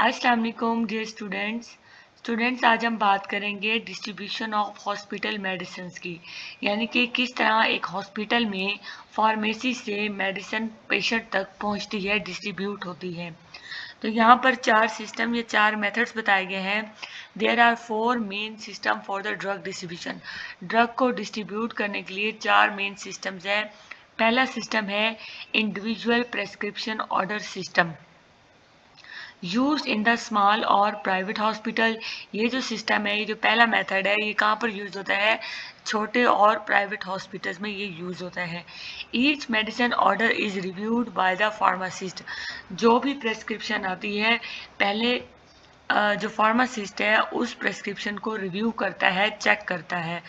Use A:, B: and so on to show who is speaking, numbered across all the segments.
A: अस्सलाम वालेकुम dear students आज हम बात करेंगे डिस्ट्रीब्यूशन ऑफ हॉस्पिटल मेडिसिन की। यानी कि किस तरह एक हॉस्पिटल में फार्मेसी से मेडिसिन पेशेंट तक पहुंचती है, डिस्ट्रीब्यूट होती है। तो यहाँ पर चार सिस्टम या चार मेथड्स बताए गए हैं। There are four main system for the drug distribution. Drug को डिस्ट्रीब्यूट करने के लिए चार मेन सिस्टम्स हैं। पहला सिस्टम है individual prescription order system, use in the small और प्राइवेट हॉस्पिटल। ये जो सिस्टम है, ये जो पहला मेथड है, ये कहाँ पर यूज होता है? छोटे और प्राइवेट हॉस्पिटल्स में ये यूज होता है। Each medicine order is reviewed by the pharmacist. जो भी प्रेस्क्रिप्शन आती है, पहले जो फार्मासिस्ट है उस प्रेस्क्रिप्शन को रिव्यू करता है, चेक करता है।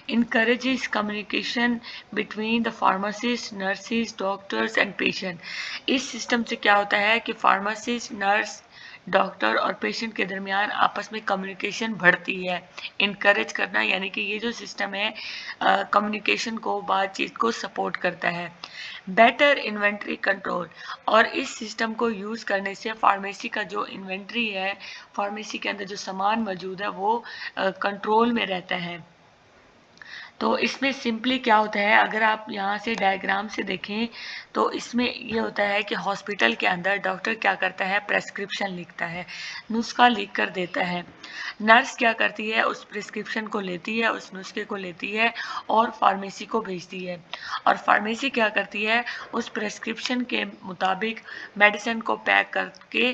A: Encourages communication between the pharmacist, nurses, doctors and patient. इस सिस्टम से क्या होता है कि फार्मासिस्ट, नर्स, डॉक्टर और पेशेंट के दरमियान आपस में कम्युनिकेशन बढ़ती है। इनकरेज करना यानी कि ये जो सिस्टम है कम्युनिकेशन को, बातचीत को सपोर्ट करता है। बेटर इन्वेंट्री कंट्रोल, और इस सिस्टम को यूज़ करने से फार्मेसी का जो इन्वेंट्री है, फार्मेसी के अंदर जो सामान मौजूद है, वो कंट्रोल में रहता है। तो इसमें सिंपली क्या होता है, अगर आप यहाँ से डायग्राम से देखें तो इसमें ये होता है कि हॉस्पिटल के अंदर डॉक्टर क्या करता है, प्रेस्क्रिप्शन लिखता है, नुस्खा लिख कर देता है। नर्स क्या करती है, उस प्रिस्क्रिप्शन को लेती है, उस नुस्खे को लेती है और फार्मेसी को भेजती है। और फार्मेसी क्या करती है, उस प्रेस्क्रिप्शन के मुताबिक मेडिसिन को पैक करके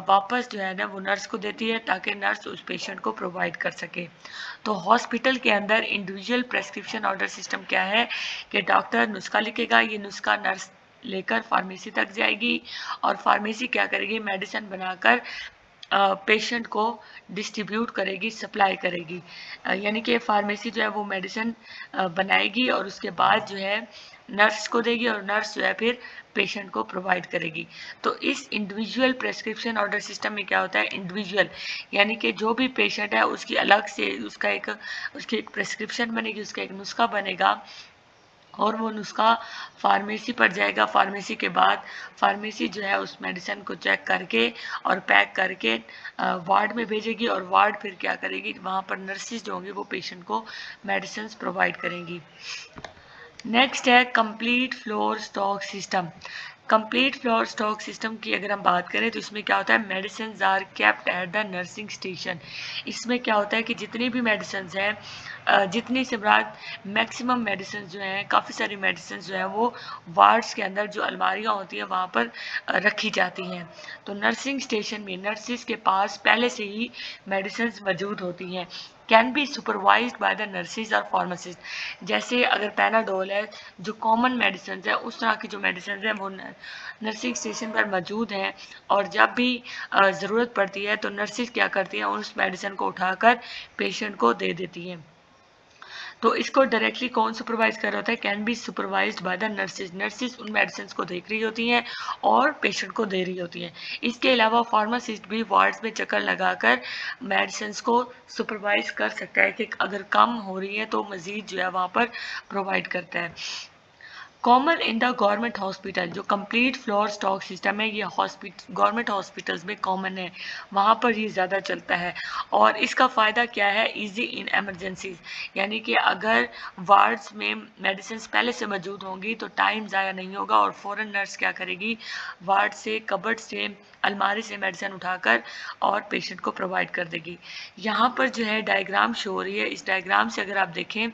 A: वापस जो है ना वो नर्स को देती है, ताकि नर्स उस पेशेंट को प्रोवाइड कर सके। तो हॉस्पिटल के अंदर इंडिविजुअल प्रेस्क्रिप्शन ऑर्डर सिस्टम क्या है कि डॉक्टर नुस्खा लिखेगा, ये नुस्खा नर्स लेकर फार्मेसी तक जाएगी और फार्मेसी क्या करेगी, मेडिसिन बनाकर पेशेंट को डिस्ट्रीब्यूट करेगी, सप्लाई करेगी। यानी कि फार्मेसी जो है वो मेडिसिन बनाएगी और उसके बाद जो है नर्स को देगी और नर्स जो है फिर पेशेंट को प्रोवाइड करेगी। तो इस इंडिविजुअल प्रेस्क्रिप्शन ऑर्डर सिस्टम में क्या होता है, इंडिविजुअल यानी कि जो भी पेशेंट है उसकी अलग से उसकी एक प्रेस्क्रिप्शन बनेगी, उसका एक नुस्खा बनेगा और वो नुस्खा फार्मेसी पर जाएगा। फार्मेसी के बाद फार्मेसी जो है उस मेडिसिन को चेक करके और पैक करके वार्ड में भेजेगी और वार्ड फिर क्या करेगी, वहाँ पर नर्सिस जो होंगी वो पेशेंट को मेडिसिन प्रोवाइड करेंगी। नेक्स्ट है complete floor stock system. Complete floor stock system की अगर हम बात करें तो इसमें क्या होता है, medicine are kept at the nursing station. इसमें क्या होता है कि जितनी भी मेडिसिन हैं, जितनी से मुराद मैक्सिमम मेडिसिन जो हैं, काफ़ी सारी मेडिसिन जो हैं वो वार्ड्स के अंदर जो अलमारियाँ होती हैं वहाँ पर रखी जाती हैं। तो नर्सिंग स्टेशन में नर्सिस के पास पहले से ही मेडिसिन मौजूद होती हैं। Can be supervised by the nurses और फार्मासिस्ट। जैसे अगर पैनाडोल है, जो कॉमन मेडिसिन है, उस तरह की जो मेडिसिन है वो नर्सिंग स्टेशन पर मौजूद हैं और जब भी ज़रूरत पड़ती है तो नर्सिस क्या करती हैं, उस मेडिसिन को उठाकर पेशेंट को दे देती हैं। तो इसको डायरेक्टली कौन सुपरवाइज कर रहा होता है, can be supervised by the nurses. Nurses उन मेडिसिन को देख रही होती हैं और पेशेंट को दे रही होती हैं। इसके अलावा फार्मासिस्ट भी वार्ड्स में चक्कर लगाकर मेडिसिन को सुपरवाइज कर सकता है कि अगर कम हो रही है तो मज़ीद जो है वहाँ पर प्रोवाइड करता है। Common in the government hospital, जो कंप्लीट फ्लोर स्टॉक सिस्टम है, ये गवर्नमेंट हॉस्पिटल्स में कॉमन है, वहाँ पर ये ज़्यादा चलता है। और इसका फ़ायदा क्या है, इजी इन एमरजेंसीज। यानी कि अगर वार्ड्स में मेडिसिन पहले से मौजूद होंगी तो टाइम ज़ाया नहीं होगा और फ़ौरन नर्स क्या करेगी, वार्ड से, कबर्ड से, अलमारी से मेडिसिन उठाकर और पेशेंट को प्रोवाइड कर देगी। यहाँ पर जो है डायग्राम शो हो रही है, इस डायग्राम से अगर आप देखें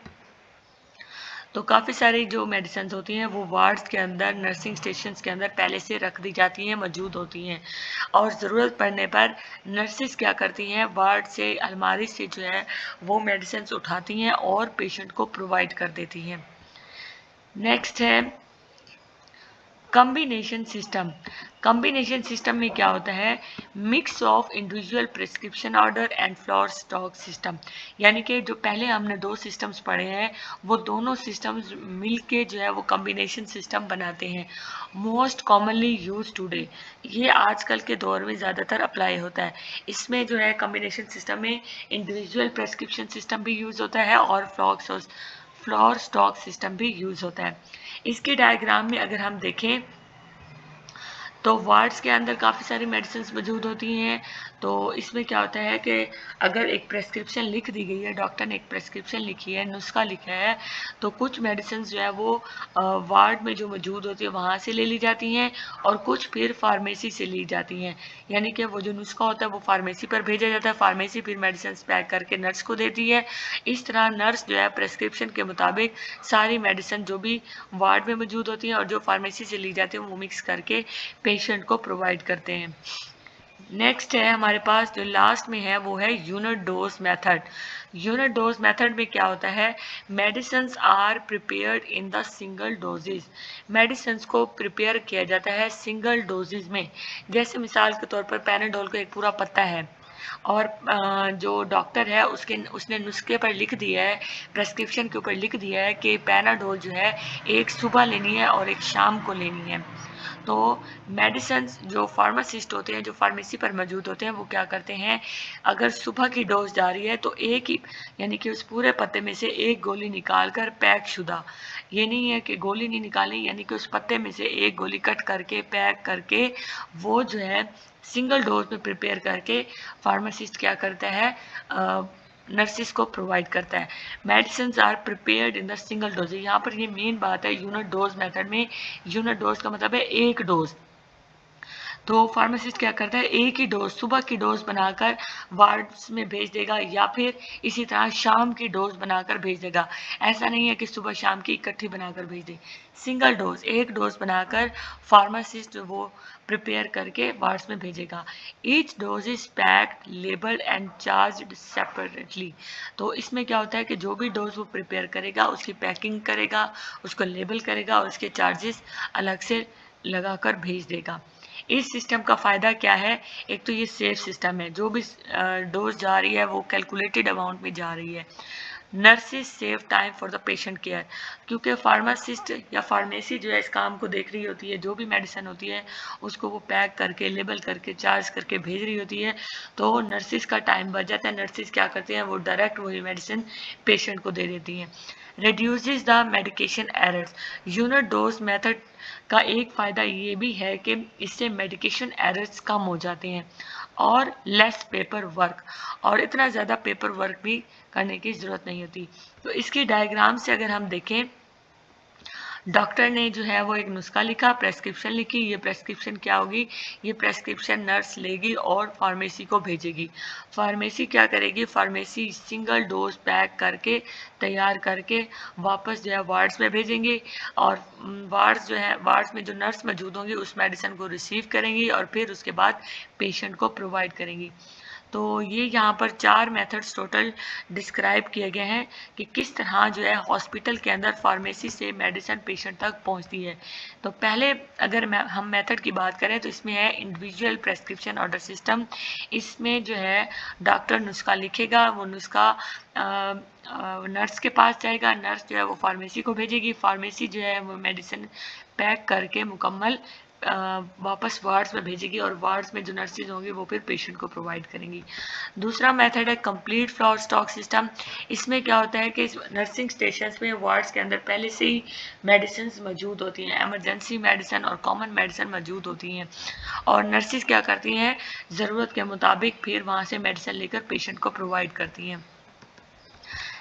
A: तो काफ़ी सारी जो मेडिसिन होती हैं वो वार्ड्स के अंदर, नर्सिंग स्टेशंस के अंदर पहले से रख दी जाती हैं, मौजूद होती हैं और ज़रूरत पड़ने पर नर्सिस क्या करती हैं, वार्ड से, अलमारी से जो है वो मेडिसिन उठाती हैं और पेशेंट को प्रोवाइड कर देती हैं। नेक्स्ट है कम्बिनेशन सिस्टम। कम्बिनेशन सिस्टम में क्या होता है, mix of individual prescription order and floor stock system. यानी कि जो पहले हमने दो सिस्टम्स पढ़े हैं वो दोनों सिस्टम्स मिलके जो है वो कम्बिनेशन सिस्टम बनाते हैं। मोस्ट कॉमनली यूज टुडे, ये आजकल के दौर में ज़्यादातर अप्लाई होता है। इसमें जो है कम्बिनेशन सिस्टम में इंडिविजुअल प्रिस्क्रिप्शन सिस्टम भी यूज़ होता है और फ्लोर स्टॉक सिस्टम भी यूज़ होता है। इसके डायग्राम में अगर हम देखें तो वार्ड्स के अंदर काफ़ी सारी मेडिसिन मौजूद होती हैं। तो इसमें क्या होता है कि अगर एक प्रेस्क्रिप्शन लिख दी गई है, डॉक्टर ने एक प्रेस्क्रिप्शन लिखी है, नुस्खा लिखा है, तो कुछ मेडिसिन जो है वो वार्ड में जो मौजूद होती है वहाँ से ले ली जाती हैं और कुछ फिर फार्मेसी से ली जाती हैं। यानी कि वो जो नुस्खा होता है वो फार्मेसी पर भेजा जाता है, फार्मेसी फिर मेडिसिन पैक करके नर्स को देती है। इस तरह नर्स जो है प्रेस्क्रिप्शन के मुताबिक सारी मेडिसिन जो भी वार्ड में मौजूद होती हैं और जो फार्मेसी से ली जाती है वो मिक्स करके पेशेंट को प्रोवाइड करते हैं। नेक्स्ट है हमारे पास जो लास्ट में है वो है unit dose method. Unit dose method में क्या होता है, medicine are prepared in the single doses. Medicine को प्रिपेयर किया जाता है सिंगल डोजेज में। जैसे मिसाल के तौर पर पैनाडोल का एक पूरा पत्ता है और जो डॉक्टर है उसने नुस्खे पर लिख दिया है, प्रेस्क्रिप्शन के ऊपर लिख दिया है कि पैनाडोल जो है एक सुबह लेनी है और एक शाम को लेनी है। तो मेडिसिन जो फार्मासिस्ट होते हैं, जो फार्मेसी पर मौजूद होते हैं, वो क्या करते हैं, अगर सुबह की डोज जा रही है तो एक ही यानी कि उस पूरे पत्ते में से एक गोली निकाल कर पैक शुदा, ये नहीं है कि गोली नहीं निकाली, यानी कि उस पत्ते में से एक गोली कट करके पैक करके वो जो है सिंगल डोज में प्रिपेयर करके फार्मासिस्ट क्या करता है, नर्सिस को प्रोवाइड करता है। Medicine are prepared in the single dose. यहाँ पर ये मेन बात है यूनिट डोज मेथड में। यूनिट डोज का मतलब है एक डोज। तो फार्मासिस्ट क्या करता है, एक ही डोज, सुबह की डोज बनाकर वार्ड्स में भेज देगा या फिर इसी तरह शाम की डोज बनाकर भेज देगा। ऐसा नहीं है कि सुबह शाम की इकट्ठी बनाकर भेज दे, सिंगल डोज, एक डोज बनाकर फार्मासिस्ट वो प्रिपेयर करके वार्ड्स में भेजेगा। Each dose is packed, labelled and charged separately. तो इसमें क्या होता है कि जो भी डोज वो प्रिपेयर करेगा उसकी पैकिंग करेगा, उसको लेबल करेगा और उसके चार्जेस अलग से लगाकर भेज देगा। इस सिस्टम का फ़ायदा क्या है, एक तो ये सेफ सिस्टम है, जो भी डोज जा रही है वो कैलकुलेटेड अमाउंट में जा रही है। Nurses save time for the patient care, क्योंकि फार्मासिस्ट या फार्मेसी जो है इस काम को देख रही होती है, जो भी मेडिसिन होती है उसको वो पैक करके लेबल करके चार्ज करके भेज रही होती है, तो नर्सिस का टाइम बच जाता है। नर्सिस क्या करती हैं, वो डायरेक्ट वही मेडिसिन पेशेंट को दे देती हैं। reduces the medication errors। Unit dose method का एक फ़ायदा ये भी है कि इससे मेडिकेशन एरर्स कम हो जाते हैं और लेस पेपर वर्क, और इतना ज़्यादा पेपर वर्क भी करने की ज़रूरत नहीं होती। तो इसकी डायग्राम से अगर हम देखें, डॉक्टर ने जो है वो एक नुस्खा लिखा, प्रेस्क्रिप्शन लिखी, ये प्रेस्क्रिप्शन क्या होगी, ये प्रेस्क्रिप्शन नर्स लेगी और फार्मेसी को भेजेगी। फार्मेसी क्या करेगी, फार्मेसी सिंगल डोज पैक करके तैयार करके वापस जो है वार्ड्स में भेजेंगे और वार्ड्स जो है, वार्ड्स में जो नर्स मौजूद होंगी उस मेडिसिन को रिसीव करेंगी और फिर उसके बाद पेशेंट को प्रोवाइड करेंगी। तो ये यहाँ पर 4 मेथड्स टोटल डिस्क्राइब किए गए हैं कि किस तरह जो है हॉस्पिटल के अंदर फार्मेसी से मेडिसिन पेशेंट तक पहुँचती है। तो पहले अगर हम मेथड की बात करें तो इसमें है इंडिविजुअल प्रेस्क्रिप्शन ऑर्डर सिस्टम। इसमें जो है डॉक्टर नुस्खा लिखेगा, वो नुस्खा नर्स के पास जाएगा, नर्स जो है वो फार्मेसी को भेजेगी, फार्मेसी जो है वो मेडिसिन पैक करके मुकम्मल वापस वार्ड्स में भेजेगी और वार्ड्स में जो नर्सेज होंगी वो फिर पेशेंट को प्रोवाइड करेंगी। दूसरा मेथड है कंप्लीट फ्लोर स्टॉक सिस्टम। इसमें क्या होता है कि नर्सिंग स्टेशन में वार्ड्स के अंदर पहले से ही मेडिसिन मौजूद होती हैं, एमरजेंसी मेडिसिन और कॉमन मेडिसिन मौजूद होती हैं और नर्सिस क्या करती हैं, ज़रूरत के मुताबिक फिर वहाँ से मेडिसिन लेकर पेशेंट को प्रोवाइड करती हैं।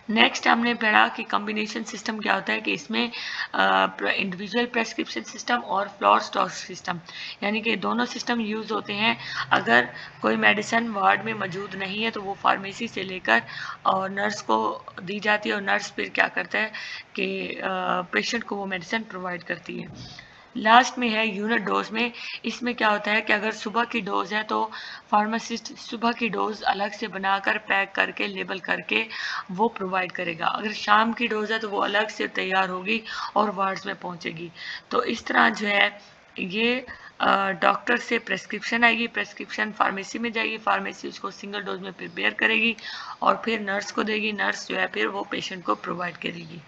A: नेक्स्ट हमने पढ़ा कि कॉम्बिनेशन सिस्टम क्या होता है कि इसमें इंडिविजुअल प्रेस्क्रिप्शन सिस्टम और फ्लोर स्टॉक सिस्टम, यानी कि दोनों सिस्टम यूज़ होते हैं। अगर कोई मेडिसिन वार्ड में मौजूद नहीं है तो वो फार्मेसी से लेकर और नर्स को दी जाती है और नर्स फिर क्या करता है कि पेशेंट को वो मेडिसिन प्रोवाइड करती है। लास्ट में है यूनिट डोज में। इसमें क्या होता है कि अगर सुबह की डोज है तो फार्मासिस्ट सुबह की डोज अलग से बनाकर पैक करके लेबल करके वो प्रोवाइड करेगा। अगर शाम की डोज है तो वो अलग से तैयार होगी और वार्ड्स में पहुंचेगी। तो इस तरह जो है ये डॉक्टर से प्रेस्क्रिप्शन आएगी, प्रेस्क्रिप्शन फार्मेसी में जाएगी, फार्मेसी उसको सिंगल डोज में प्रिपेयर करेगी और फिर नर्स को देगी, नर्स जो है फिर वो पेशेंट को प्रोवाइड करेगी।